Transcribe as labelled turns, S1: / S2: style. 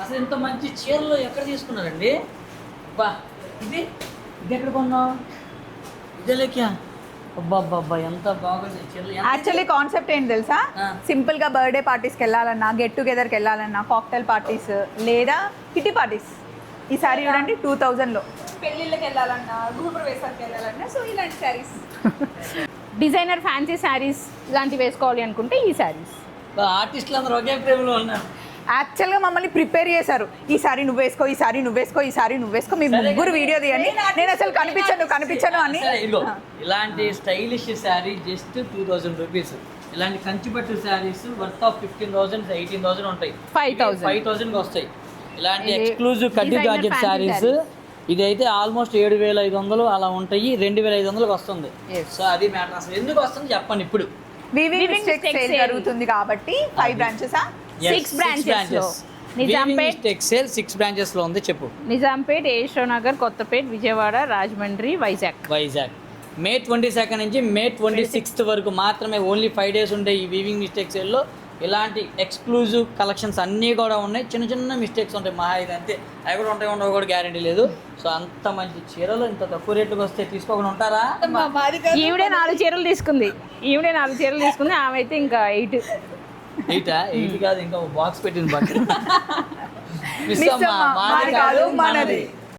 S1: అసలు ఇంత మంచి చీరలు ఎక్కడ తీసుకున్నారండి? బా ఇది ఎక్కడ కొన్నావు? ఇదే లేక్యా? అబ్బా ఎంత బాగుంది చీరలు.
S2: యాక్చువల్లీ కాన్సెప్ట్ ఏంటి తెలుసా, సింపుల్ గా బర్త్డే పార్టీస్కి వెళ్ళాలన్నా, గెట్ టుగెదర్కి వెళ్ళాలన్నా, కాక్టైల్ పార్టీస్ లేదా కిటీ పార్టీస్, ఈ సారీ చూడండి 2000లో, పెళ్ళిళ్ళకి వెళ్ళాలన్నా, గృహప్రవేశానికి వెళ్ళాలన్నా, సో ఇలాంటి శారీస్.
S3: డిజైనర్ ఫ్యాన్సీ శారీస్ ఇలాంటివి వేసుకోవాలి అనుకుంటే ఈ శారీస్.
S1: ఆర్టిస్టులు అందరూ ఒకే ప్రేమలో ఉన్నారు.
S2: యాక్చువల్గా మమ్మల్ని ప్రిపేర్ చేశారు, ఈ సారీ నువ్వు వేసుకో, ఈ సారీ నువ్వు వేసుకో, ఈ సారీ నువ్వు వేసుకో, మీరు ముగ్గురు వీడియో తీయండి, నేను అసలు కనిపించను అని.
S1: ఇలాంటి స్టైలిష్ శారీ జస్ట్ 2000 రూపీస్. ఇలాంటి కంచిపట్టు శారీస్ వర్త్ ఆఫ్ 15,000 18,000 ఉంటాయి, 5,000 వస్తాయి. ఇలాంటి ఎక్స్క్లూజివ్ కడ్డీ జార్జెట్ శారీస్ ఇది అయితే ఆల్మోస్ట్ 7,500 అలా ఉంటాయి, 2,500కి వస్తుంది. సో అది మ్యాటర్. అసలు ఎందుకు వస్తుంది చెప్పండి. ఇప్పుడు
S2: వీవింగ్ మిస్టేక్స్ సేల్ జరుగుతుంది కాబట్టి 5 బ్రాంచెసా?
S3: 6 బ్రాంచెస్. నిజాంపేట్
S1: టెక్స్టైల్ 6 బ్రాంచెస్ లో ఉంది. చెప్పు.
S3: నిజాంపేట్, యశ్వనగర్, కొత్తపేట్, విజయవాడ, రాజమండ్రి, వైజాగ్.
S1: మే 22 నుంచి మే 26 వరకు మాత్రమే, ఓన్లీ 5 days ఉంటాయి ఈ వీవింగ్ మిస్టేక్ సేల్లో. ఇలాంటి ఎక్స్క్లూజివ్ కలెక్షన్స్ అన్నీ కూడా ఉన్నాయి. చిన్న మిస్టేక్స్ ఉంటాయి మహా ఇది అంతే, అవి కూడా ఉంటాయి, ఉండవు కూడా గ్యారంటీ లేదు. సో అంత మంచి చీరలు ఇంత తక్కువ రేట్లకు వస్తే తీసుకోకుండా ఉంటారా?
S3: ఈవిడే 4 చీరలు తీసుకుంది, ఆమె అయితే ఇంకా 8
S1: కాదు, ఇంకా బాక్స్ పెట్టింది పక్కన.
S2: మాది కాదు మనది.